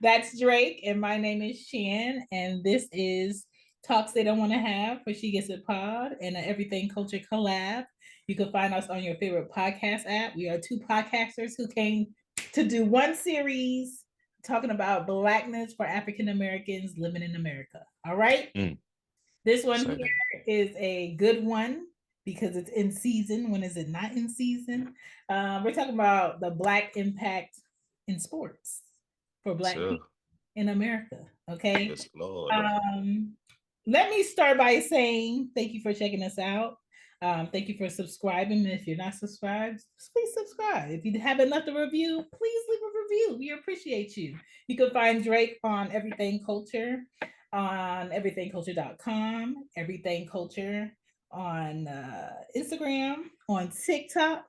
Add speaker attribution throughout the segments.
Speaker 1: That's Drake, and my name is Shan, and this is Talks They Don't Want to Have for She Gets It Pod and an Everything Culture collab. You can find us on your favorite podcast app. We are two podcasters who came to do one series talking about Blackness for African Americans living in America. All right.
Speaker 2: Mm,
Speaker 1: This one
Speaker 2: say that.
Speaker 1: here is a good one because it's in season. When is it not in season? We're talking about the Black impact in sports for Black
Speaker 2: So,
Speaker 1: people in America. Okay.
Speaker 2: yes, Lord.
Speaker 1: Um, Let me start by saying thank you for checking us out. Thank you for subscribing. If you're not subscribed, please subscribe. If you haven't left a review, please leave a review. We appreciate you. You can find Drake on Everything Culture, on everythingculture.com, Everything Culture on Instagram, on TikTok,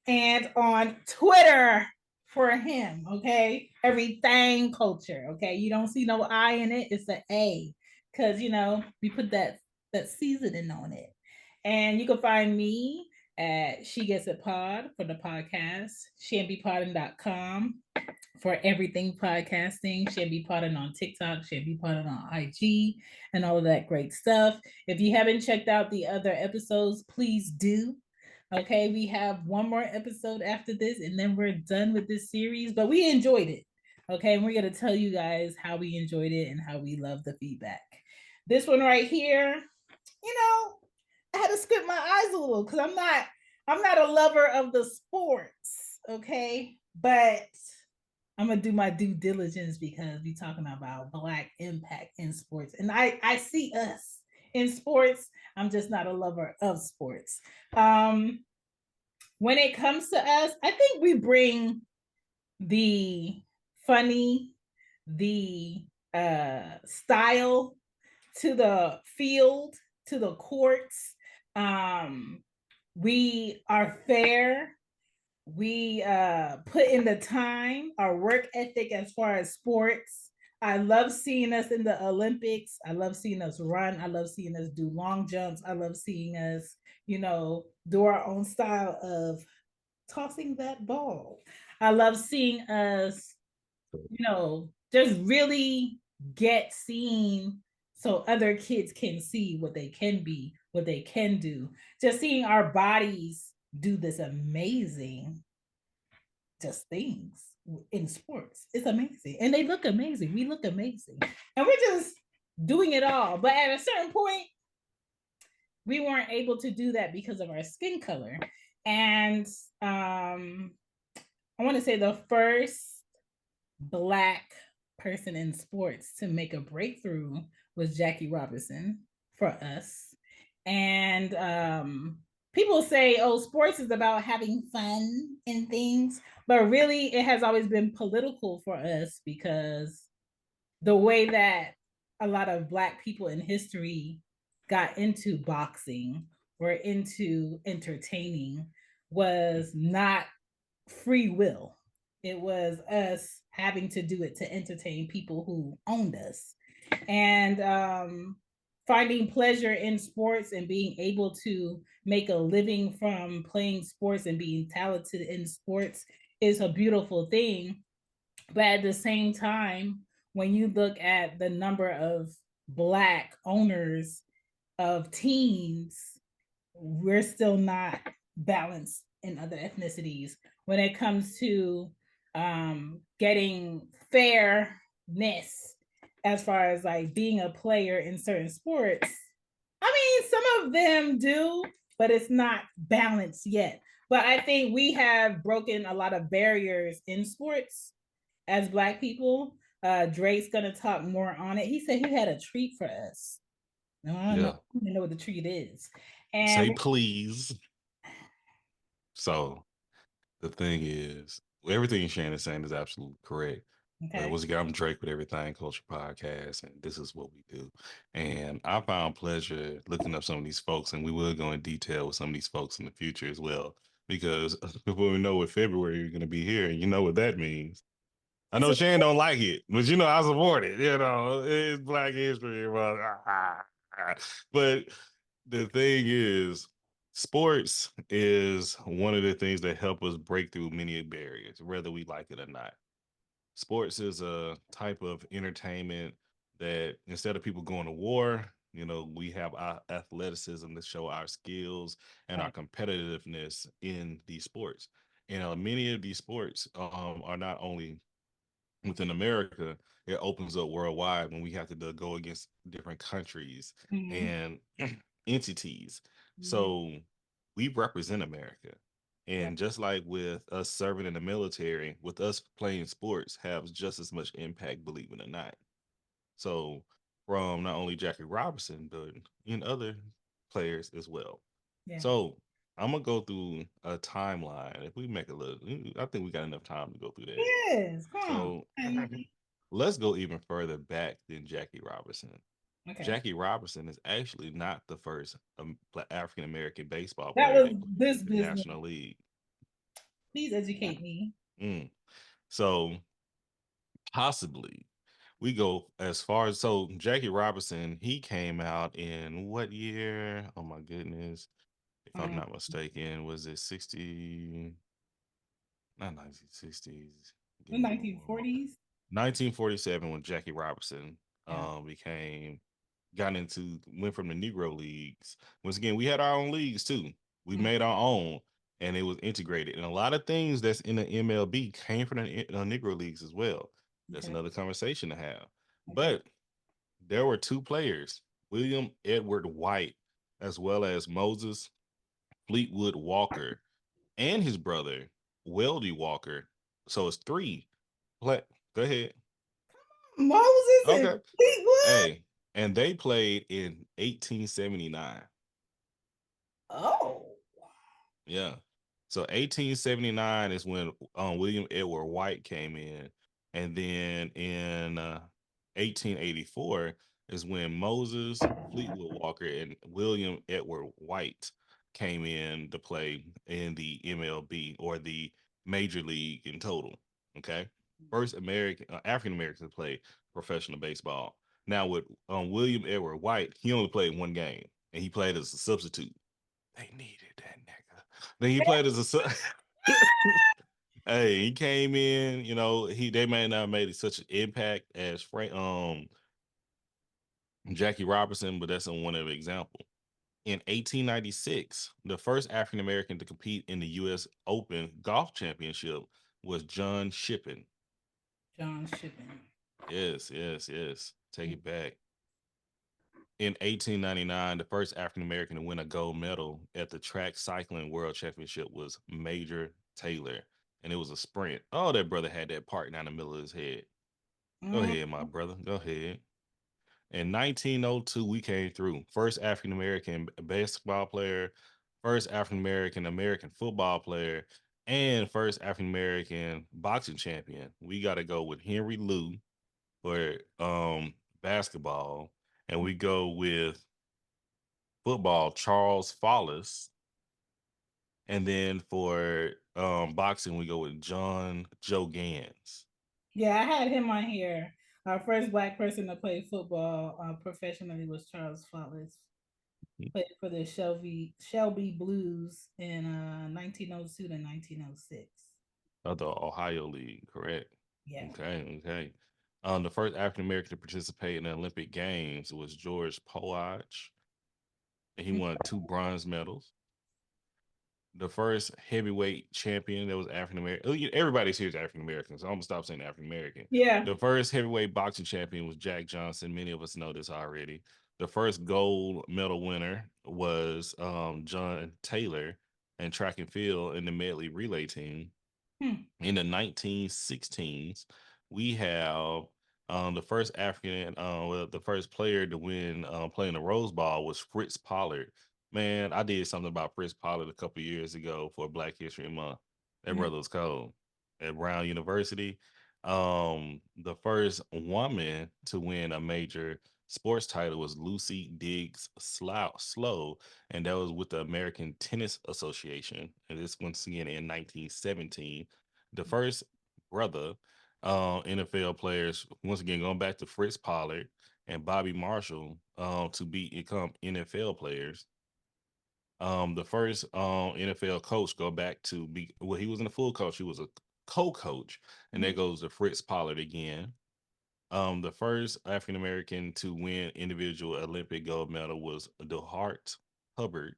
Speaker 1: and on Twitter for him. Okay, Everything Culture. Okay, you don't see no I in it; it's an A because we put that seasoning on it. And you can find me at She Gets It Pod for the podcast, shambypodding.com for everything podcasting, Shamby Podding on TikTok, Shamby Podding on IG, and all of that great stuff. If you haven't checked out the other episodes, please do. Okay, we have one more episode after this, and then we're done with this series. But we enjoyed it. Okay, and we're gonna tell you guys how we enjoyed it and how we love the feedback. This one right here, I had to squint my eyes a little because I'm not a lover of the sports. Okay, but I'm gonna do my due diligence because we're talking about Black impact in sports, and I see us in sports. I'm just not a lover of sports. Um, when it comes to us, I think we bring the funny, the style to the field, to the courts. Um, we are fair. We put in the time, our work ethic as far as sports. I love seeing us in the Olympics. I love seeing us run. I love seeing us do long jumps. I love seeing us, do our own style of tossing that ball. I love seeing us, just really get seen so other kids can see what they can be, what they can do. Just seeing our bodies do this amazing just things in sports. It's amazing. And they look amazing. We look amazing. And we're just doing it all. But at a certain point, we weren't able to do that because of our skin color. And I want to say the first Black person in sports to make a breakthrough was Jackie Robinson for us. And people say, oh, sports is about having fun and things, but really it has always been political for us because the way that a lot of Black people in history got into boxing or into entertaining was not free will. It was us having to do it to entertain people who owned us. And finding pleasure in sports and being able to make a living from playing sports and being talented in sports is a beautiful thing. But at the same time, when you look at the number of Black owners of teams, we're still not balanced in other ethnicities when it comes to getting fairness as far as like being a player in certain sports. I mean, some of them do, but it's not balanced yet. But I think we have broken a lot of barriers in sports as Black people. Drake's gonna talk more on it. He said he had a treat for us. No, I don't know.
Speaker 2: Yeah.
Speaker 1: I don't know what the treat is. And
Speaker 2: Say please. So, the thing is, everything Shannon is saying is absolutely correct. But
Speaker 1: okay.
Speaker 2: once again, I'm Drake with Everything Culture Podcast, and this is what we do. And I found pleasure looking up some of these folks, and we will go in detail with some of these folks in the future as well. Because before we know what February you're going to be here, and you know what that means. I know
Speaker 1: So
Speaker 2: Shane don't like it, but I support it. It's Black History Month. But the thing is, sports is one of the things that help us break through many barriers, whether we like it or not. Sports is a type of entertainment that instead of people going to war, we have our athleticism to show our skills and our
Speaker 1: Right.
Speaker 2: competitiveness in these sports. Many of these sports are not only within America, it opens up worldwide when we have to go against different countries
Speaker 1: Mhm.
Speaker 2: and entities.
Speaker 1: Mhm.
Speaker 2: So we represent America.
Speaker 1: Right.
Speaker 2: And just like with us serving in the military, with us playing sports has just as much impact, believe it or not. So from not only Jackie Robinson, but in other players as well.
Speaker 1: Yeah.
Speaker 2: So I'm gonna go through a timeline. If we make a little, I think we got enough time to go through that.
Speaker 1: Yes. Come on.
Speaker 2: So let's go even further back than Jackie Robinson.
Speaker 1: Okay.
Speaker 2: Jackie Robinson is actually not the first African American baseball
Speaker 1: That
Speaker 2: player
Speaker 1: was
Speaker 2: that played
Speaker 1: this
Speaker 2: in the
Speaker 1: business.
Speaker 2: National League.
Speaker 1: Please educate me.
Speaker 2: Mm. So possibly we go as far as Jackie Robinson, he came out in what year? Oh my goodness. If I'm
Speaker 1: Um,
Speaker 2: not mistaken, was it 60, not 1960s?
Speaker 1: the
Speaker 2: Give me one more.
Speaker 1: 1940s.
Speaker 2: 1947 when Jackie Robinson
Speaker 1: Yeah.
Speaker 2: became got into went from the Negro leagues. Once again, we had our own leagues too. We
Speaker 1: Mm.
Speaker 2: made our own, and it was integrated. And a lot of things that's in the MLB came from the Negro leagues as well. That's
Speaker 1: Okay.
Speaker 2: another conversation to have.
Speaker 1: Okay.
Speaker 2: But there were two players, William Edward White, as well as Moses Fleetwood Walker, and his brother Weldy Walker. So it's three. Play. Go ahead.
Speaker 1: Moses and
Speaker 2: Okay.
Speaker 1: Fleetwood.
Speaker 2: Hey, and they played in 1879.
Speaker 1: Oh.
Speaker 2: Yeah. So 1879 is when William Edward White came in. And then in 1884 is when Moses Fleetwood Walker and William Edward White came in to play in the MLB or the Major League in total. Okay. First American, African Americans to play professional baseball. Now with William Edward White, he only played one game and he played as a substitute. They needed that nigga. Then he played as a hey, he came in, they may not have made such an impact as Jackie Robinson, but that's one of the example. In 1896, the first African American to compete in the US Open Golf Championship was John Shippen.
Speaker 1: John Shippen.
Speaker 2: Yes, yes, yes. Take it back. In 1899, the first African American to win a gold medal at the track cycling world championship was Major Taylor, and it was a sprint. Oh, that brother had that part down the middle of his head. Go
Speaker 1: Mm.
Speaker 2: ahead, my brother. Go ahead. In 1902, we came through. First African American basketball player, first African American football player, and first African American boxing champion. We got to go with Henry Lou for basketball, and we go with football, Charles Follis. And then for boxing, we go with John Joe Gans.
Speaker 1: Yeah, I had him on here. Our first black person to play football professionally was Charles Follis. Played for the Shelby Blues in 1902 to 1906.
Speaker 2: Of the Ohio League, correct?
Speaker 1: Yeah.
Speaker 2: Okay, okay. The first African American to participate in the Olympic Games was George Poage, and he
Speaker 1: Mm.
Speaker 2: won two bronze medals. The first heavyweight champion that was African American. Everybody's here is African American, so I'm gonna stop saying African American.
Speaker 1: Yeah.
Speaker 2: The first heavyweight boxing champion was Jack Johnson. Many of us know this already. The first gold medal winner was John Taylor in track and field in the medley relay team.
Speaker 1: Hmm.
Speaker 2: In the 1916s, we have the first the first player to win playing the Rose Bowl was Fritz Pollard. Man, I did something about Fritz Pollard a couple years ago for Black History Month. That
Speaker 1: Mhm.
Speaker 2: brother was cold at Brown University. The first woman to win a major sports title was Lucy Diggs Slow, and that was with the American Tennis Association. And this once again in 1917. The first brother NFL players, once again going back to Fritz Pollard and Bobby Marshall, to become NFL players. The first NFL coach go back to be well, he wasn't a full coach, he was a co-coach, and there goes to Fritz Pollard again. The first African American to win individual Olympic gold medal was DeHart Hubbard,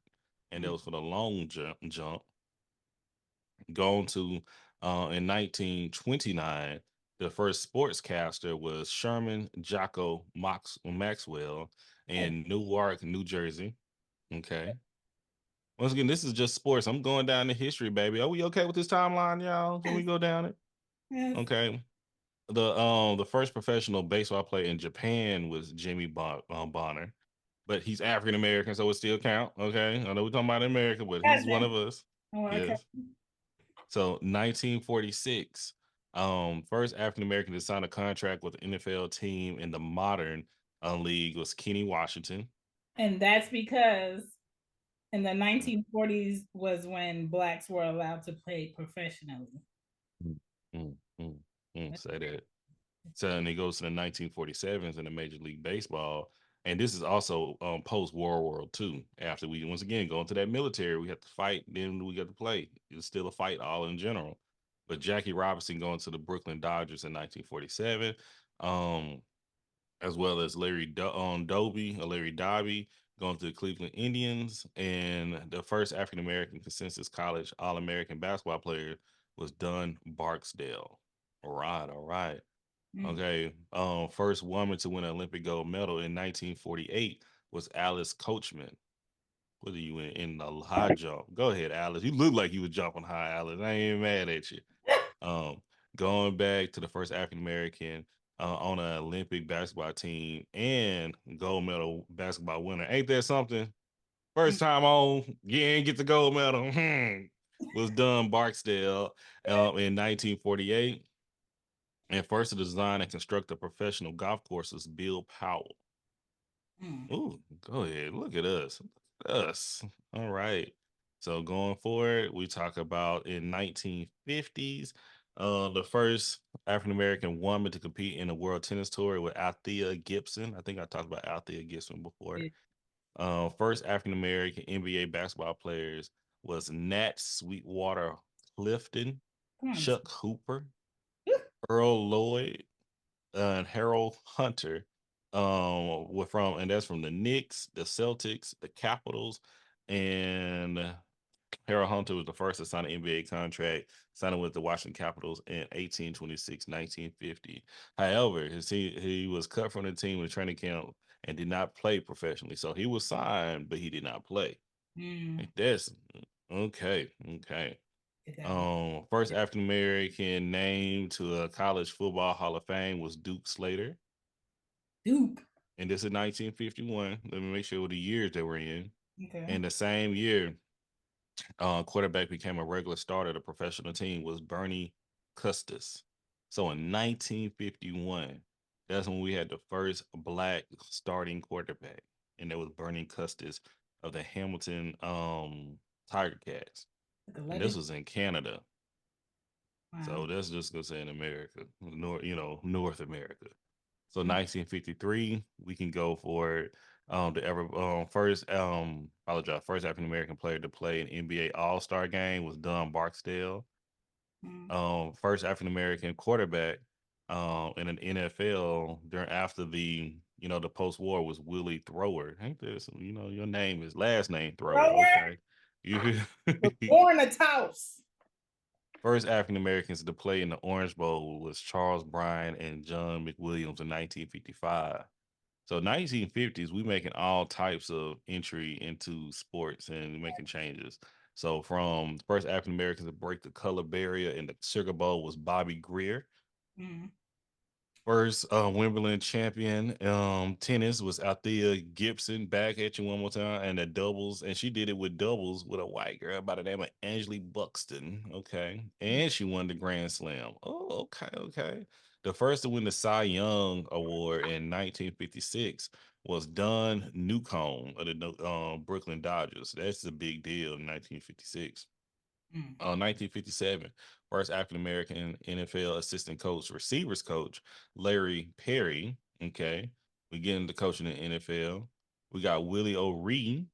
Speaker 2: and that was for the long jump. Gone to in 1929, the first sportscaster was Sherman Jocko Maxwell in Newark, New Jersey. Okay. Once again, this is just sports. I'm going down the history, baby. Are we okay with this timeline, y'all? Can we go down it?
Speaker 1: Yes.
Speaker 2: Okay. The first professional baseball player in Japan was Jimmy Bonner, but he's African American, so it still count. Okay, I know we're talking about America, but he's one of us.
Speaker 1: Oh, okay.
Speaker 2: Yes. So 1946, first African American to sign a contract with the NFL team in the modern league was Kenny Washington.
Speaker 1: And that's because in the 1940s was when blacks were allowed to play professionally.
Speaker 2: Say that. So and it goes to the 1947s in the Major League Baseball. And this is also post World War II. After we once again go into that military, we have to fight, then we got to play. It's still a fight all in general. But Jackie Robinson going to the Brooklyn Dodgers in 1947, as well as Larry Doby going to the Cleveland Indians, and the first African American consensus college All American basketball player was Dunn Barksdale. All right, all right. Okay. First woman to win an Olympic gold medal in 1948 was Alice Coachman. What are you in the high jump? Go ahead, Alice. You look like you were jumping high, Alice. I ain't mad at you. Going back to the first African American on an Olympic basketball team and gold medal basketball winner. Ain't that something? First time on, get the gold medal. Was Dunn Barksdale in 1948. And first to design and construct a professional golf course was Bill Powell. Ooh, go ahead. Look at us. Us. All right. So going forward, we talk about in 1950s, the first African American woman to compete in the World Tennis Tour with Althea Gibson. I think I talked about Althea Gibson before. First African American NBA basketball players was Nat Sweetwater Clifton, Chuck Hooper, Earl Lloyd, and Harold Hunter. Were from, and that's from the Knicks, the Celtics, the Capitals, and Harold Hunter was the first to sign an NBA contract, signing with the Washington Capitals in 1926-1950. However, he was cut from the team in training camp and did not play professionally. So he was signed, but he did not play. That's okay. Okay. First African American named to a college football Hall of Fame was Duke Slater.
Speaker 1: Duke.
Speaker 2: And this is 1951. Let me make sure what the years they were in.
Speaker 1: Okay.
Speaker 2: And the same year, quarterback became a regular starter. The professional team was Bernie Custis. So in 1951, that's when we had the first black starting quarterback, and that was Bernie Custis of the Hamilton Tiger Cats. And this was in Canada. Wow. So that's just gonna say in America, North America. So 1953, we can go for first African American player to play an NBA All Star game was Dunn Barksdale. First African American quarterback in an NFL after the post war was Willie Thrower. Ain't this your name is last name Thrower? Okay, you
Speaker 1: born a Taos.
Speaker 2: First African Americans to play in the Orange Bowl was Charles Bryan and John McWilliams in 1955. So 1950s, we making all types of entry into sports and making changes. So from the first African Americans to break the color barrier in the Sugar Bowl was Bobby Greer. First Wimbledon champion tennis was Althea Gibson. Back at you one more time. And the doubles, and she did it with doubles with a white girl by the name of Angela Buxton. Okay. And she won the Grand Slam. Oh, okay, okay. The first to win the Cy Young Award in 1956 was Don Newcomb of the Brooklyn Dodgers. That's a big deal in 1956. 1957, first African American NFL assistant coach, receivers coach, Larry Perry. Okay. We get into coaching in the NFL. We got Willie O'Ree.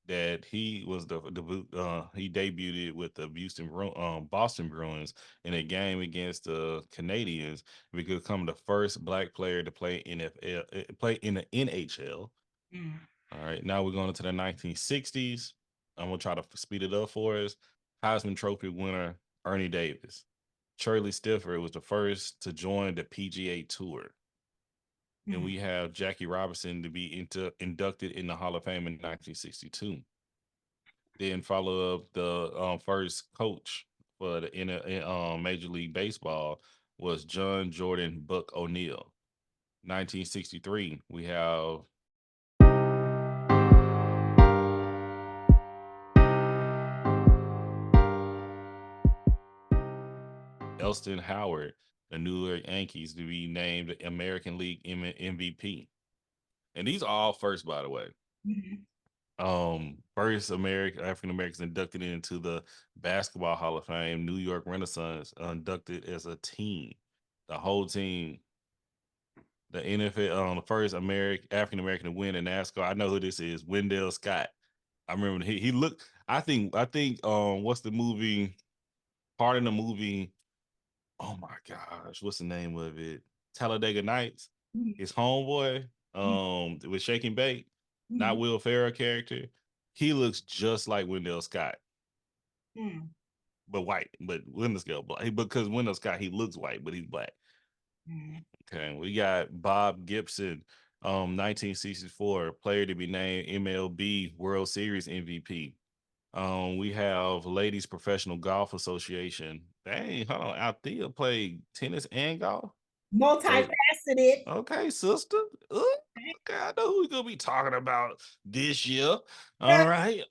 Speaker 2: that he was he debuted with the Boston Bruins in a game against the Canadians. We could become the first black player to play play in the NHL.
Speaker 1: Mm.
Speaker 2: All right, now we're going into the 1960s. I'm gonna try to speed it up for us. Heisman Trophy winner Ernie Davis. Shirley Stiffer was the first to join the PGA Tour. And
Speaker 1: Mm.
Speaker 2: we have Jackie Robinson to be inducted in the Hall of Fame in 1962. Then follow up the first coach for the Major League Baseball was John Jordan Buck O'Neill. 1963, we have Elston Howard, the New York Yankees, to be named American League MVP. And these are all first, by the way.
Speaker 1: Mhm.
Speaker 2: First African Americans inducted into the Basketball Hall of Fame. New York Renaissance inducted as a team, the whole team. The NFL, the first African American to win in NASCAR. I know who this is, Wendell Scott. I remember he looked. I think what's the movie? Part of the movie. Oh my gosh, what's the name of it? Talladega Nights.
Speaker 1: Mhm.
Speaker 2: His homeboy, with Shaking Bake, not
Speaker 1: Mhm.
Speaker 2: Will Ferrell character. He looks just like Wendell Scott,
Speaker 1: Mm.
Speaker 2: but white. But Wendell Scott black because Wendell Scott he looks white, but he's black.
Speaker 1: Mm.
Speaker 2: Okay, we got Bob Gibson, 1964 player to be named MLB World Series MVP. We have Ladies Professional Golf Association. Dang, hold on, Althea played tennis and golf. So
Speaker 1: Multifaceted.
Speaker 2: okay, sister. Okay, I know who we're gonna be talking about this year. All right.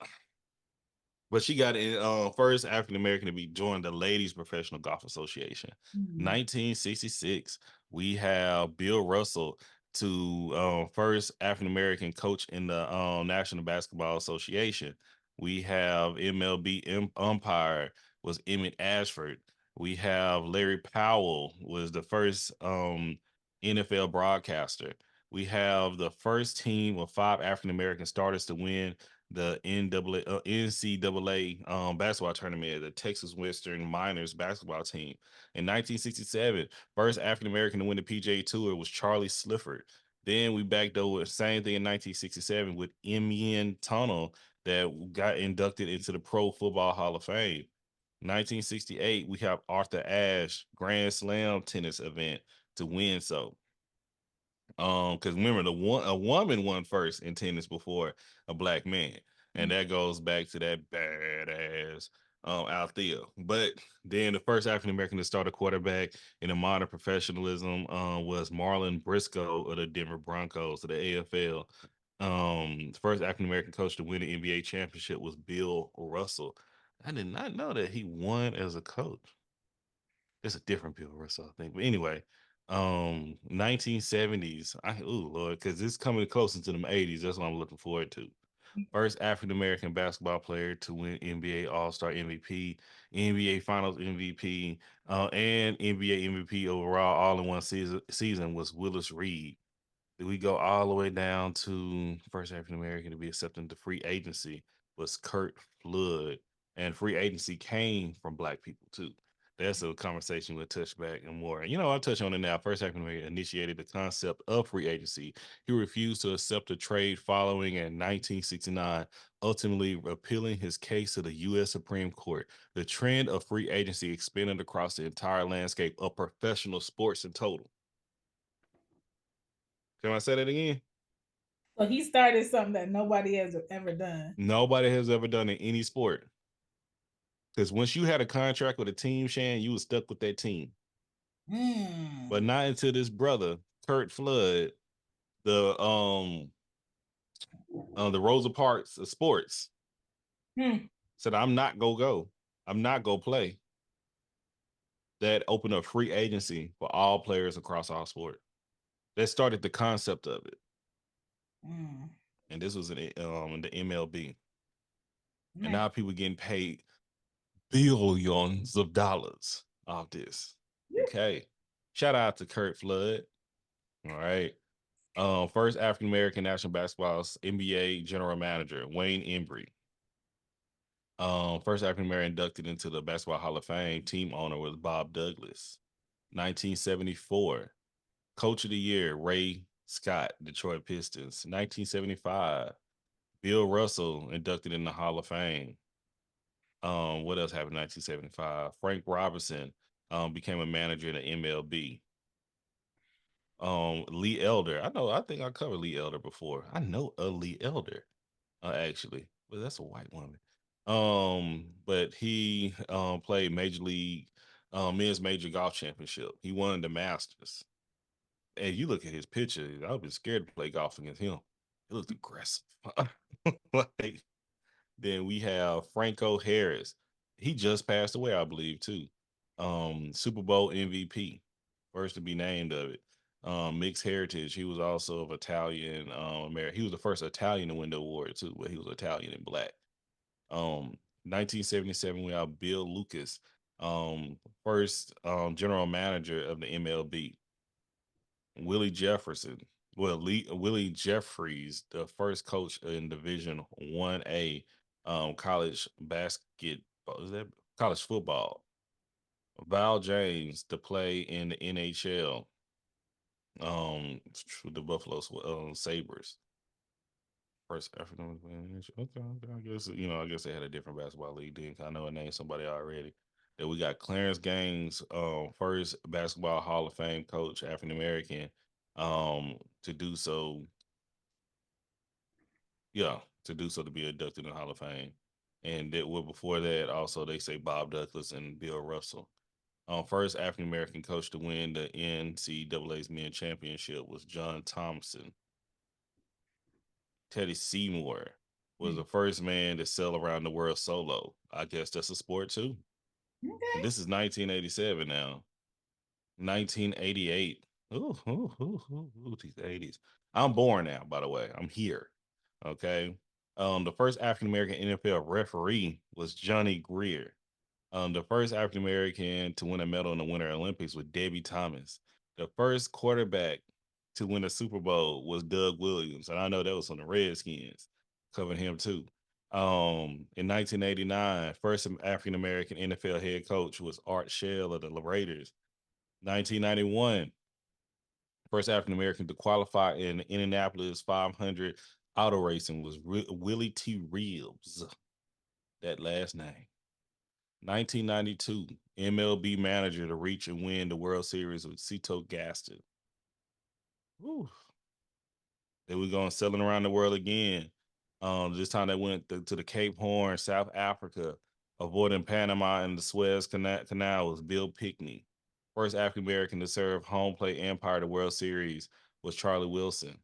Speaker 2: But she got it first African American to be joined the Ladies Professional Golf Association.
Speaker 1: Mm.
Speaker 2: 1966, we have Bill Russell to first African American coach in the National Basketball Association. We have MLB umpire was Emmett Ashford. We have Larry Powell was the first NFL broadcaster. We have the first team of 5 African American starters to win the NCAA basketball tournament, the Texas Western Miners basketball team. In 1967, first African American to win the PGA Tour was Charlie Slifford. Then we backed over the same thing in 1967 with Emian Tunnel that got inducted into the Pro Football Hall of Fame. 1968, we have Arthur Ashe Grand Slam tennis event to win. So because remember a woman won first in tennis before a black man, and that goes back to that badass Althea. But then the first African American to start a quarterback in a modern professionalism was Marlon Briscoe of the Denver Broncos of the AFL. The first African American coach to win the NBA championship was Bill Russell. I did not know that he won as a coach. It's a different Bill Russell, I think. But anyway, 1970s. Oh Lord, because it's coming close into the 80s. That's what I'm looking forward to. First African American basketball player to win NBA All-Star MVP, NBA Finals MVP, and NBA MVP overall all in one season was Willis Reed. We go all the way down to first African American to be accepted into free agency was Kurt Flood, and free agency came from black people too. That's a conversation we'll touch back and more. I'll touch on it now. First African American initiated the concept of free agency. He refused to accept a trade following in 1969, ultimately appealing his case to the U.S. Supreme Court. The trend of free agency expanded across the entire landscape of professional sports in total. Can I say that again?
Speaker 1: So he started something that nobody has ever done.
Speaker 2: Nobody has ever done in any sport. Because once you had a contract with a team, Shan, you was stuck with that team. But
Speaker 1: Mm.
Speaker 2: not until this brother, Kurt Flood, the the Rosa Parks of sports,
Speaker 1: Mm.
Speaker 2: said, I'm not gonna go. I'm not gonna play. That opened up free agency for all players across all sport. That started the concept of it.
Speaker 1: Mm.
Speaker 2: And this was in the MLB. And
Speaker 1: Nice.
Speaker 2: now people getting paid billions of dollars off this. Okay. Shout out to Kurt Flood. All right. First African American National Basketball NBA general manager, Wayne Embry. First African American inducted into the Basketball Hall of Fame, team owner was Bob Douglas. 1974, Coach of the Year, Ray Scott, Detroit Pistons. 1975, Bill Russell inducted in the Hall of Fame. What else happened in 1975? Frank Robinson became a manager in the MLB. Lee Elder. I think I covered Lee Elder before. I know a Lee Elder, actually, but that's a white woman. But he played Major League men's major golf championship. He won the Masters. And you look at his picture, I would be scared to play golf against him. He looked aggressive. Like, then we have Franco Harris. He just passed away, I believe, too. Super Bowl MVP, first to be named of it. Mixed heritage. He was also of Italian American. He was the first Italian to win the award too, but he was Italian and black. 1977, we have Bill Lucas, first general manager of the MLB. Willie Jefferson. Willie Jeffries, the first coach in Division 1A college basketball. Is that college football? Val James to play in the NHL. The Buffalo Sabres. First African. Okay, I guess I guess they had a different basketball league then. I know I named somebody already. Then we got Clarence Gaines, first basketball Hall of Fame coach, African American, to do so. Yeah, to do so to be inducted in the Hall of Fame. And before that, also they say Bob Douglas and Bill Russell. First African American coach to win the NCAA's men championship was John Thompson. Teddy Seymour was the first man to sail around the world solo. I guess that's a sport too.
Speaker 1: Okay.
Speaker 2: And this is 1987 now. 1988. Ooh, these 80s. I'm born now, by the way. I'm here. Okay. The first African American NFL referee was Johnny Greer. The first African American to win a medal in the Winter Olympics was Debbie Thomas. The first quarterback to win a Super Bowl was Doug Williams, and I know that was on the Redskins, covering him too. In 1989, first African American NFL head coach was Art Shell of the Raiders. 1991, first African American to qualify in Indianapolis 500 auto racing was Willie T. Reeves. That last name. 1992, MLB manager to reach and win the World Series with Cito Gaston. Woo. Then we're going sailing around the world again. This time they went to the Cape Horn, South Africa, avoiding Panama and the Suez Canal was Bill Pickney. First African American to serve home plate umpire the World Series was Charlie Wilson.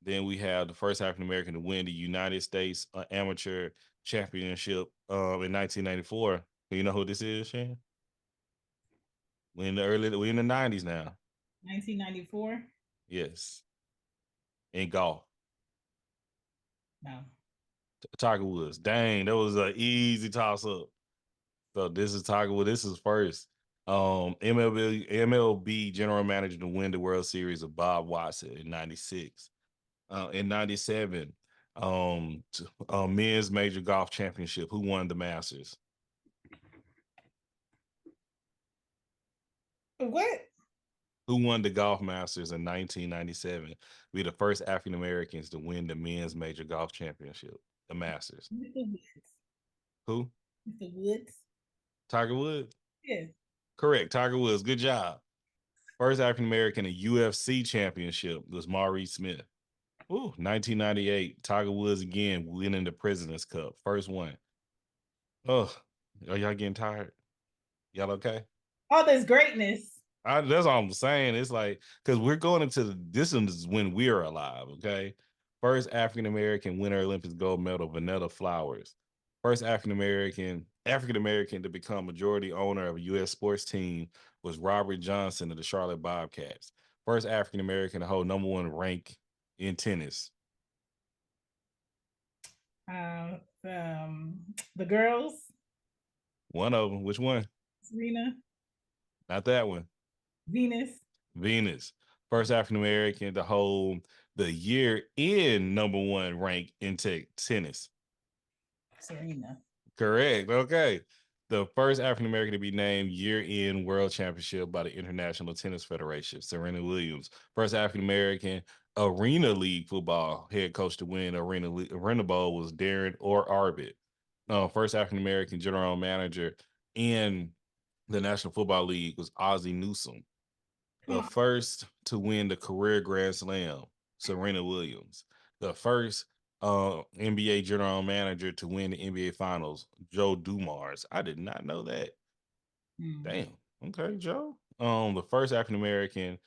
Speaker 2: Then we have the first African American to win the United States Amateur Championship in 1994. You know who this is, Shan? We in the 90s now.
Speaker 1: 1994.
Speaker 2: Yes. In golf.
Speaker 1: No.
Speaker 2: Tiger Woods. Dang, that was an easy toss up. So this is Tiger Woods. This is first. MLB general manager to win the World Series of Bob Watson in 96. In 97, men's major golf championship. Who won the Masters?
Speaker 1: What?
Speaker 2: Who won the Golf Masters in 1997? Be the first African Americans to win the men's major golf championship, the Masters.
Speaker 1: Mr. Woods.
Speaker 2: Who?
Speaker 1: Mr. Woods.
Speaker 2: Tiger Woods?
Speaker 1: Yeah.
Speaker 2: Correct. Tiger Woods. Good job. First African American in UFC championship was Maurice Smith. Ooh, 1998. Tiger Woods again winning the President's Cup. First one. Oh, are y'all getting tired? Y'all okay?
Speaker 1: All this greatness.
Speaker 2: That's all I'm saying. It's like, because we're going into this is when we're alive, okay? First African American winner Olympics gold medal, Vanetta Flowers. First African American to become majority owner of a U.S. sports team was Robert Johnson of the Charlotte Bobcats. First African American to hold #1 rank in tennis.
Speaker 1: The girls.
Speaker 2: One of them. Which one?
Speaker 1: Serena.
Speaker 2: Not that one.
Speaker 1: Venus.
Speaker 2: First African American to hold the year in #1 rank in tennis.
Speaker 1: Serena.
Speaker 2: Correct. Okay. The first African American to be named year in world championship by the International Tennis Federation, Serena Williams. First African American Arena League football head coach to win Arena Bowl was Darren or Arbit. First African American general manager in the National Football League was Ozzie Newsome. The first to win the career Grand Slam, Serena Williams. The first NBA general manager to win the NBA Finals, Joe Dumars. I did not know that. Damn. Okay, Joe. The first African American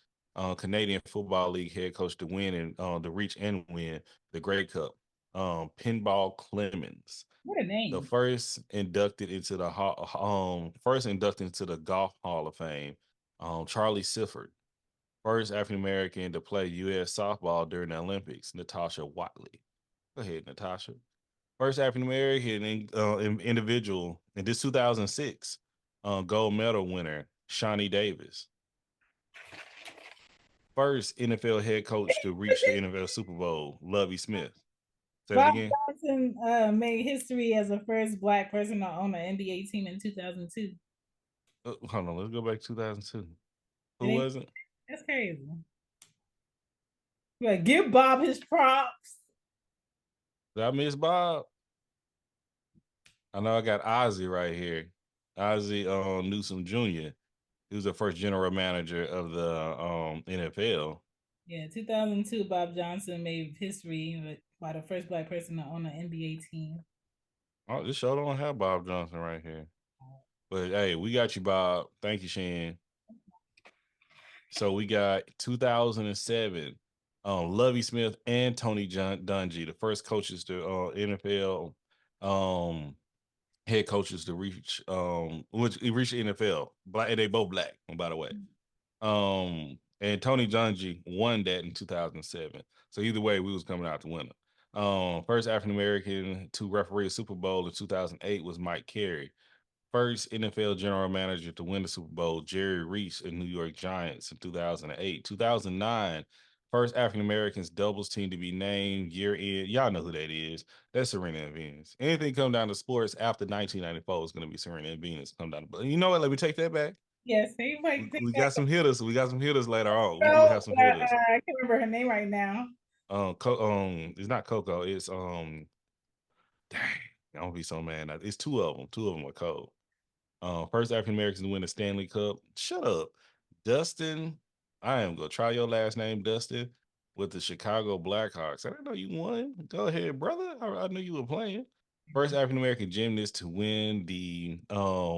Speaker 2: Canadian Football League head coach to win and to reach and win the Grey Cup. Pinball Clemens.
Speaker 1: What a name.
Speaker 2: The first inducted into the Golf Hall of Fame, Charlie Sifford. First African American to play U.S. softball during the Olympics, Natasha Watley. Go ahead, Natasha. First African American individual in this 2006 gold medal winner, Shawnee Davis. First NFL head coach to reach the NFL Super Bowl, Lovie Smith. Say
Speaker 1: Bob
Speaker 2: it again.
Speaker 1: Johnson made history as the first Black person to own an NBA team in 2002.
Speaker 2: Hold on, let's go back to 2002. Who was it?
Speaker 1: That's crazy. Like, give Bob his props.
Speaker 2: Did I miss Bob? I know I got Ozzie right here. Ozzie Newsome Jr. He was the first general manager of the NFL.
Speaker 1: Yeah, 2002, Bob Johnson made history by the first Black person to own an NBA team.
Speaker 2: Oh, this show don't have Bob Johnson right here. But hey, we got you, Bob. Thank you, Shan. So we got 2007, Lovie Smith and Tony Dungy, the first coaches to NFL head coaches to reach which reached the NFL. Black, and they both Black, by the way. And Tony Dungy won that in 2007. So either way, we was coming out to win it. First African American to referee a Super Bowl in 2008 was Mike Carey. First NFL general manager to win the Super Bowl, Jerry Reese in New York Giants in 2008. 2009, first African Americans doubles team to be named year in. Y'all know who that is. That's Serena and Venus. Anything come down to sports after 1994 is going to be Serena and Venus. Come down, but you know what? Let me take that back.
Speaker 1: Yes,
Speaker 2: we got some hitters. We got some hitters later on. We
Speaker 1: so,
Speaker 2: do have some hitters.
Speaker 1: I can't remember her name right now.
Speaker 2: It's not Coco. It's dang, I'm gonna be so mad. It's two of them. Two of them are cold. First African Americans to win the Stanley Cup. Shut up, Dustin. I am gonna try your last name, Dustin, with the Chicago Blackhawks. I didn't know you won. Go ahead, brother. I knew you were playing. First African American gymnast to win the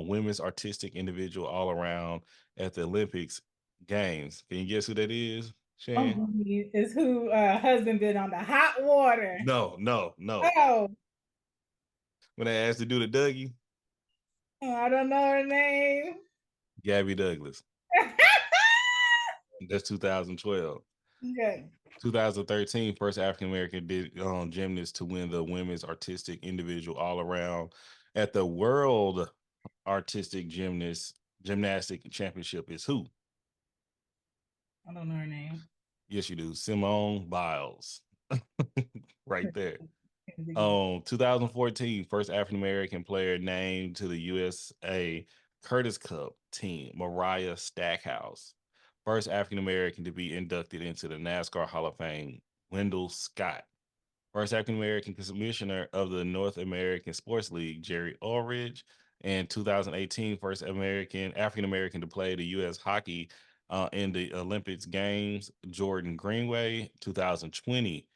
Speaker 2: women's artistic individual all around at the Olympics Games. Can you guess who that is, Shan?
Speaker 1: Is who husband been on the hot water.
Speaker 2: No.
Speaker 1: Oh.
Speaker 2: When they asked to do the Dougie.
Speaker 1: I don't know her name.
Speaker 2: Gabby Douglas. That's 2012.
Speaker 1: Okay.
Speaker 2: 2013, first African American gymnast to win the women's artistic individual all around at the World Artistic Gymnastic Championship is who?
Speaker 1: I don't know her name.
Speaker 2: Yes, you do. Simone Biles. Right there. 2014, first African American player named to the USA Curtis Cup team, Mariah Stackhouse. First African American to be inducted into the NASCAR Hall of Fame, Wendell Scott. First African American commissioner of the North American Sports League, Jerry Ulrich. And 2018, first African American to play the U.S. hockey in the Olympics Games, Jordan Greenway. 2020,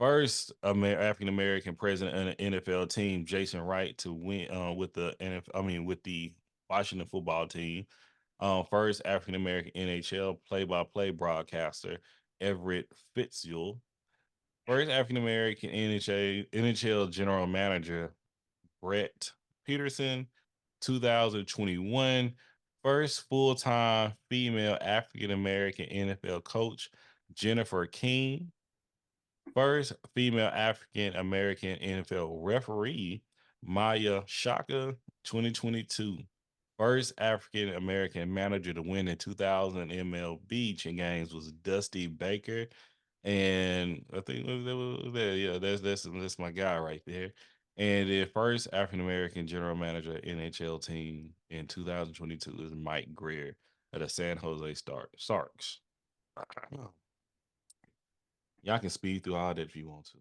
Speaker 2: first African American president of an NFL team, Jason Wright, to win with the with the Washington football team. First African American NHL play-by-play broadcaster, Everett Fitzgerald. First African American NHL general manager, Brett Peterson. 2021, first full-time female African American NFL coach, Jennifer King. First female African American NFL referee, Maya Shaka, 2022. First African American manager to win in 2000 MLB games was Dusty Baker, and I think yeah, that's my guy right there. And the first African American general manager NHL team in 2022 is Mike Greer of the San Jose Sharks. Y'all can speed through all that if you want to.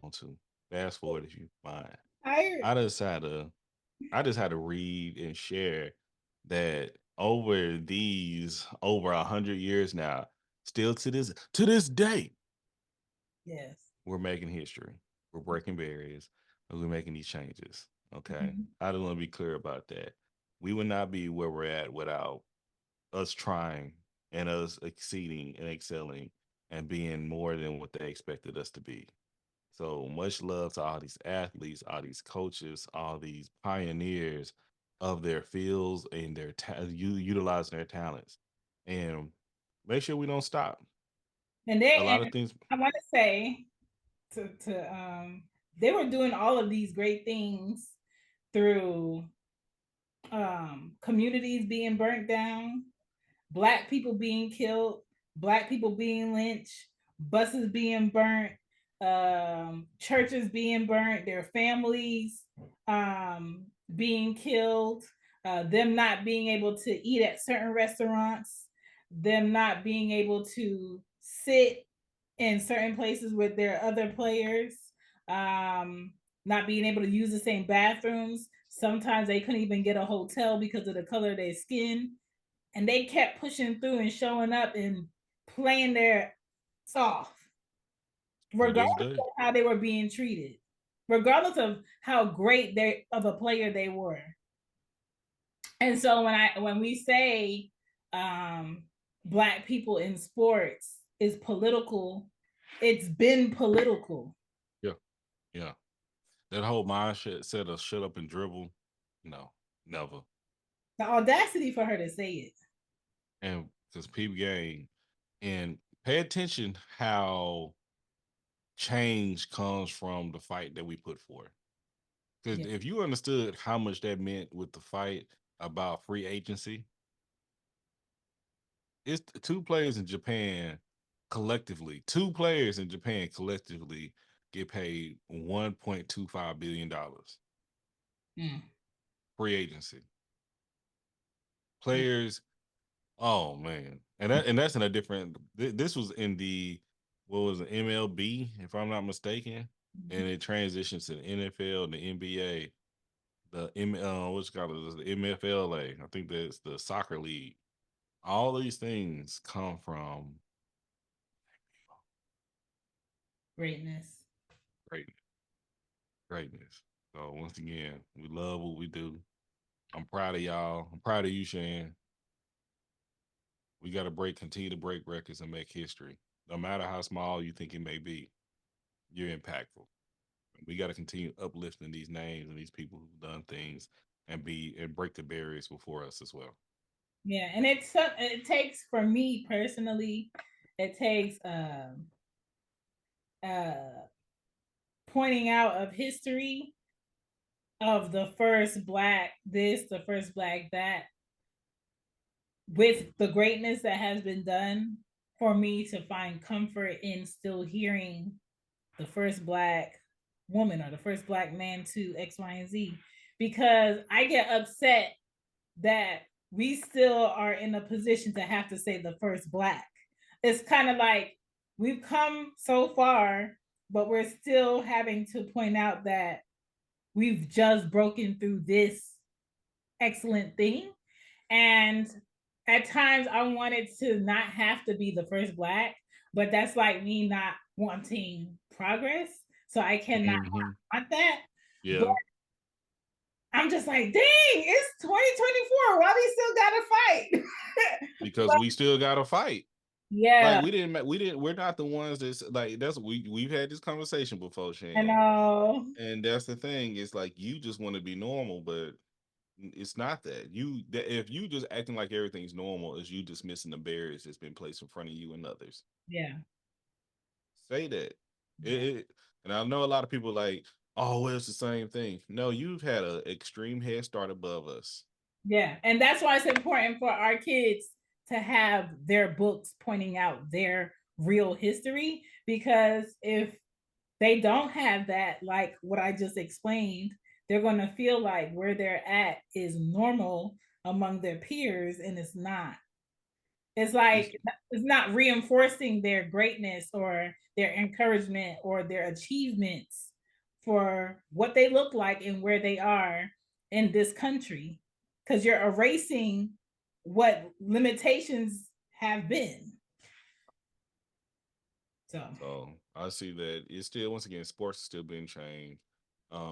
Speaker 2: Want to fast forward if you mind.
Speaker 1: I
Speaker 2: I just had to I just had to read and share that over 100 years now, still to this day,
Speaker 1: yes.
Speaker 2: we're making history. We're breaking barriers, and we're making these changes. Okay,
Speaker 1: Mhm.
Speaker 2: I just want to be clear about that. We would not be where we're at without us trying and us exceeding and excelling and being more than what they expected us to be. So much love to all these athletes, all these coaches, all these pioneers of their fields and utilizing their talents. And make sure we don't stop.
Speaker 1: And
Speaker 2: A
Speaker 1: they
Speaker 2: lot of
Speaker 1: and
Speaker 2: things.
Speaker 1: I want to say to they were doing all of these great things through communities being burnt down, Black people being killed, Black people being lynched, buses being burnt, churches being burnt, their families being killed, them not being able to eat at certain restaurants, them not being able to sit in certain places with their other players, um, not being able to use the same bathrooms. Sometimes they couldn't even get a hotel because of the color of their skin. And they kept pushing through and showing up and playing their off,
Speaker 2: To this
Speaker 1: regardless
Speaker 2: day.
Speaker 1: of how they were being treated, regardless of how great they of a player they were. And so when we say um, Black people in sports is political, it's been political.
Speaker 2: Yeah. Yeah. That whole mindset set of shut up and dribble. No, never.
Speaker 1: The audacity for her to say it.
Speaker 2: And because peep game and pay attention how change comes from the fight that we put forth. Because
Speaker 1: Yeah.
Speaker 2: if you understood how much that meant with the fight about free agency, it's two players in Japan collectively. Two players in Japan collectively get paid $1.25 billion
Speaker 1: Mm,
Speaker 2: free agency.
Speaker 1: mm,
Speaker 2: Players, oh man, and that's in a different. This was in the what was it, MLB, if I'm not mistaken, and it transitions to the NFL and the NBA. What's it called, the MFLA. I think that's the soccer league. All these things come from
Speaker 1: greatness.
Speaker 2: greatness. Greatness. So once again, we love what we do. I'm proud of y'all. I'm proud of you, Shan. We got to continue to break records and make history. No matter how small you think it may be, you're impactful. We got to continue uplifting these names and these people who've done things and break the barriers before us as well.
Speaker 1: Yeah, and it takes for me personally, it takes uh pointing out of history of the first Black this, the first Black that, with the greatness that has been done, for me to find comfort in still hearing the first Black woman or the first Black man to X, Y, and Z. Because I get upset that we still are in a position to have to say the first Black. It's kind of like we've come so far, but we're still having to point out that we've just broken through this excellent thing. And at times I wanted to not have to be the first Black, but that's like me not wanting progress. So I cannot
Speaker 2: Hmm.
Speaker 1: want that. But
Speaker 2: Yeah,
Speaker 1: I'm just like, dang, it's 2024. Why we still gotta fight?
Speaker 2: because
Speaker 1: But
Speaker 2: we still got to fight. Like
Speaker 1: yeah,
Speaker 2: we're not the ones that's like that's we've had this conversation before,
Speaker 1: I
Speaker 2: Shan.
Speaker 1: know.
Speaker 2: And that's the thing. It's like you just want to be normal, but it's not that. If you just acting like everything's normal, is you dismissing the barriers that's been placed in front of you and others.
Speaker 1: Yeah.
Speaker 2: Say that. And I know a lot of people like, oh, well, it's the same thing. No, you've had an extreme head start above us.
Speaker 1: Yeah. And that's why it's important for our kids to have their books pointing out their real history. Because if they don't have that, like what I just explained, they're going to feel like where they're at is normal among their peers, and it's not. It's
Speaker 2: It's,
Speaker 1: like it's not reinforcing their greatness or their encouragement or their achievements for what they look like and where they are in this country, because you're erasing what limitations have been.
Speaker 2: so I see that it's still, once again, sports is still being changed.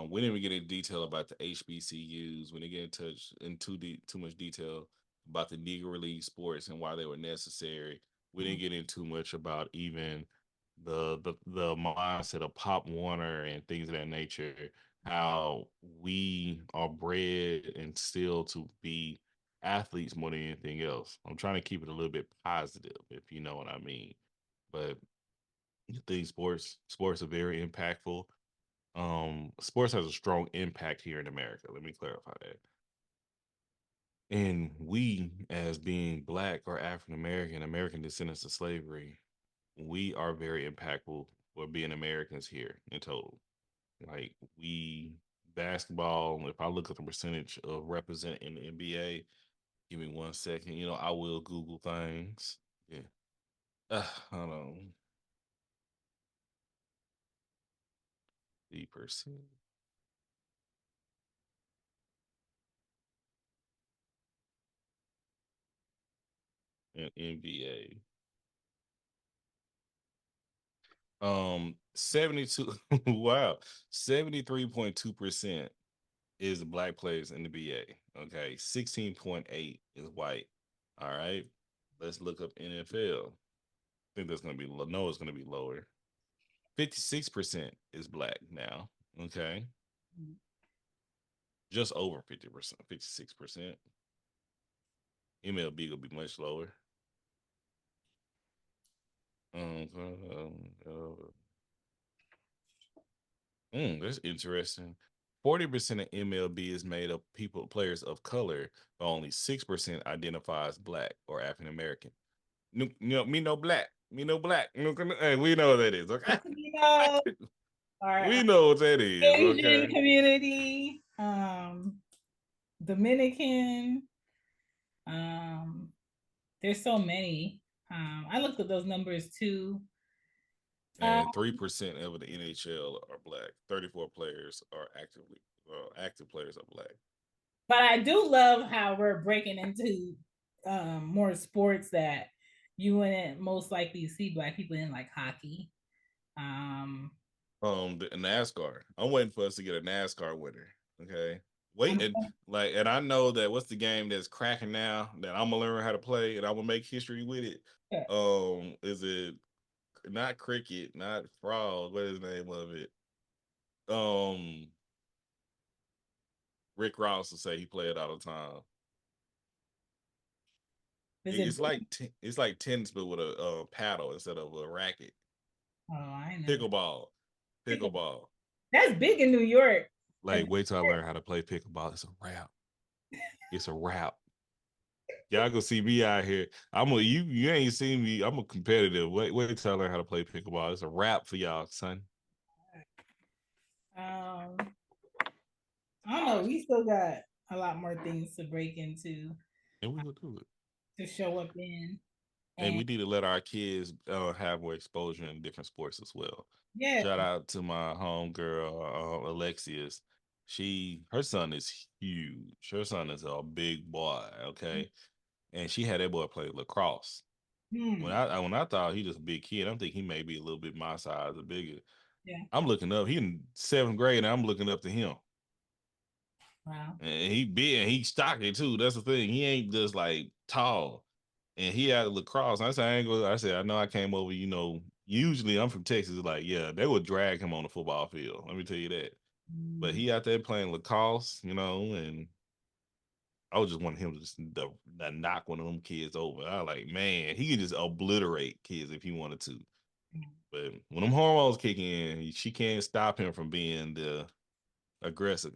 Speaker 2: We didn't even get into detail about the HBCUs. We didn't get in touch in too much detail about the Negro League sports and why they were necessary. We didn't get into much about even the mindset of Pop Warner and things of that nature. How we are bred and still to be athletes more than anything else. I'm trying to keep it a little bit positive, if you know what I mean. But I think sports are very impactful. Sports has a strong impact here in America. Let me clarify that. And we, as being Black or African American, American descendants of slavery, we are very impactful for being Americans here in total. Like we basketball, if I look at the percentage of represent in the NBA, give me 1 second. You know, I will Google things. Yeah. Hold on. The percent in NBA. 72 wow. 73.2% is Black players in the BA. Okay. 16.8 is white. All right. Let's look up NFL. I think that's gonna be low. No, it's gonna be lower. 56% is Black now. Okay. Just over 50%, 56%. MLB will be much lower. Um, that's interesting. 40% of MLB is made of players of color, but only 6% identify as Black or African American. Me no Black. Me no Black. Hey, we know what that is. Okay.
Speaker 1: Latino, our
Speaker 2: We know what that is.
Speaker 1: Asian
Speaker 2: Okay.
Speaker 1: community, Dominican. There's so many. I looked at those numbers too. Um,
Speaker 2: And 3% of the NHL are Black. 34 players are active players are Black.
Speaker 1: but I do love how we're breaking into more sports that you wouldn't most likely see Black people in, like hockey. Um,
Speaker 2: The NASCAR. I'm waiting for us to get a NASCAR winner. Okay.
Speaker 1: I'm,
Speaker 2: Waiting. Like, and I know that what's the game that's cracking now that I'm gonna learn how to play and I'm gonna make history with it. Is it not cricket, not frog? What is the name of it? Um, Rick Ross will say he play it all the time.
Speaker 1: is it?
Speaker 2: It's like it's like tennis, but with a paddle instead of a racket.
Speaker 1: Oh, I know.
Speaker 2: Pickleball, pickleball.
Speaker 1: That's big in New York.
Speaker 2: Like, wait till I learn how to play pickleball. It's a wrap. It's a wrap. Y'all gonna see me out here. You ain't seen me. I'm a competitive. Wait till I learn how to play pickleball. It's a wrap for y'all, son.
Speaker 1: Um, I don't know. We still got a lot more things to break into,
Speaker 2: And we will do it.
Speaker 1: to show up in,
Speaker 2: And
Speaker 1: and
Speaker 2: we need to let our kids have more exposure in different sports as well.
Speaker 1: yeah.
Speaker 2: Shout out to my homegirl, Alexius. Her son is huge. Her son is a big boy, okay? And she had that boy play lacrosse.
Speaker 1: Hmm.
Speaker 2: When I thought he was a big kid, I'm thinking he may be a little bit my size or bigger.
Speaker 1: Yeah.
Speaker 2: I'm looking up. He in 7th grade, and I'm looking up to him.
Speaker 1: Wow.
Speaker 2: And he big and he stocky too. That's the thing. He ain't just like tall. And he had lacrosse. I said, I ain't go. I said, I know I came over, usually I'm from Texas. Like, yeah, they would drag him on the football field. Let me tell you that. But
Speaker 1: Mm.
Speaker 2: he out there playing lacrosse, and I was just wanting him to just knock one of them kids over. I was like, man, he could just obliterate kids if he wanted to. But when them hormones kick in, she can't stop him from being the aggressive.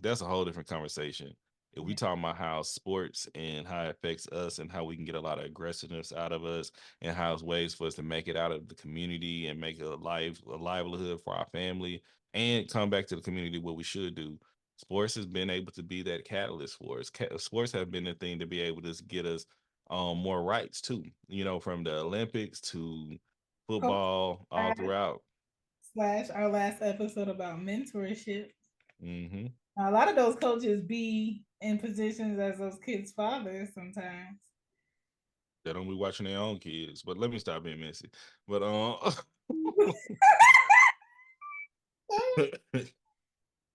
Speaker 2: That's a whole different conversation. If we
Speaker 1: Yeah.
Speaker 2: talk about how sports and how it affects us and how we can get a lot of aggressiveness out of us and how it's ways for us to make it out of the community and make a livelihood for our family and come back to the community what we should do. Sports has been able to be that catalyst for us. Sports have been the thing to be able to get us more rights too. You know, from the Olympics to
Speaker 1: Coach
Speaker 2: football all
Speaker 1: Pat
Speaker 2: throughout.
Speaker 1: slash our last episode about mentorship.
Speaker 2: Hmm.
Speaker 1: Now, a lot of those coaches be in positions as those kids' fathers sometimes.
Speaker 2: They don't be watching their own kids. But let me stop being messy. But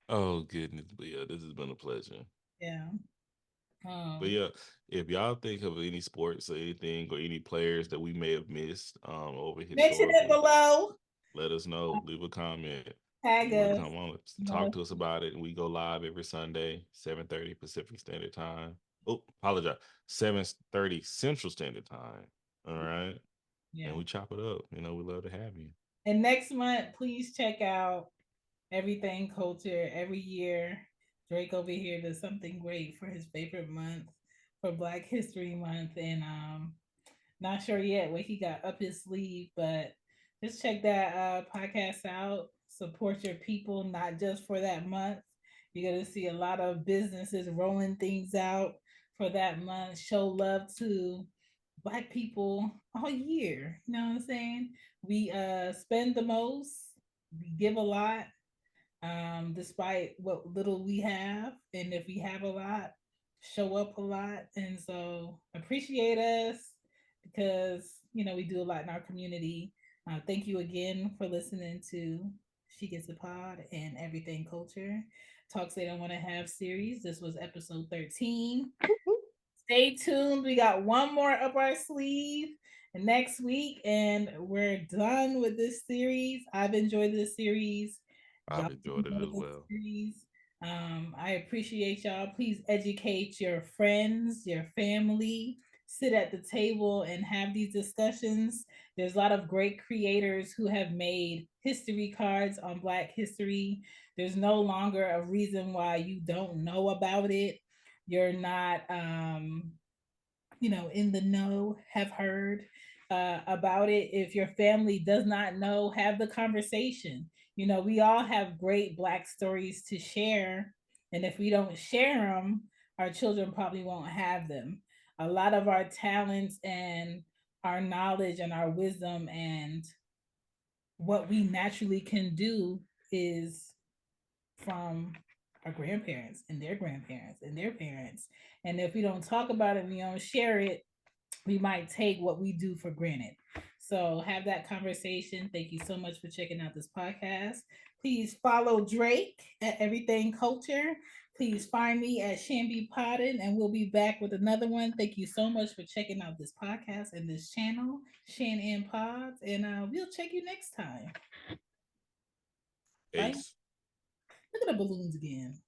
Speaker 2: oh goodness, but yeah, this has been a pleasure.
Speaker 1: Yeah.
Speaker 2: But
Speaker 1: Um,
Speaker 2: yeah, if y'all think of any sports or anything or any players that we may have missed over
Speaker 1: Mention it
Speaker 2: historically,
Speaker 1: below.
Speaker 2: let us know. Leave a comment.
Speaker 1: Tag
Speaker 2: You want to
Speaker 1: us.
Speaker 2: come on,
Speaker 1: You
Speaker 2: talk
Speaker 1: know,
Speaker 2: to us about it, and we go live every Sunday, 7:30 Pacific Standard Time. Oh, apologize, 7:30 Central Standard Time. All right, and
Speaker 1: yeah.
Speaker 2: we chop it up. You know, we love to have you.
Speaker 1: And next month, please check out Everything Culture. Every year, Drake over here does something great for his favorite month, for Black History Month, and not sure yet what he got up his sleeve, but just check that podcast out. Support your people, not just for that month. You're going to see a lot of businesses rolling things out for that month. Show love to Black people all year. You know what I'm saying? We spend the most, we give a lot, despite what little we have. And if we have a lot, show up a lot. And so appreciate us because, we do a lot in our community. Thank you again for listening to She Gets a Pod and Everything Culture. Talks They Don't Want to Have series. This was episode 13. Stay tuned. We got one more up our sleeve next week, and we're done with this series. I've enjoyed this series.
Speaker 2: I've
Speaker 1: Y'all
Speaker 2: enjoyed it
Speaker 1: enjoy
Speaker 2: as
Speaker 1: this
Speaker 2: well.
Speaker 1: series. I appreciate y'all. Please educate your friends, your family. Sit at the table and have these discussions. There's a lot of great creators who have made history cards on Black history. There's no longer a reason why you don't know about it. You're not in the know, have heard about it. If your family does not know, have the conversation. We all have great Black stories to share, and if we don't share them, our children probably won't have them. A lot of our talents and our knowledge and our wisdom and what we naturally can do is from our grandparents and their grandparents and their parents. And if we don't talk about it and we don't share it, we might take what we do for granted. So have that conversation. Thank you so much for checking out this podcast. Please follow Drake at Everything Culture. Please find me at Shambi Podden, and we'll be back with another one. Thank you so much for checking out this podcast and this channel, Shan and Pods, and we'll check you next time. Bye.
Speaker 2: Ace.
Speaker 1: Look at the balloons again.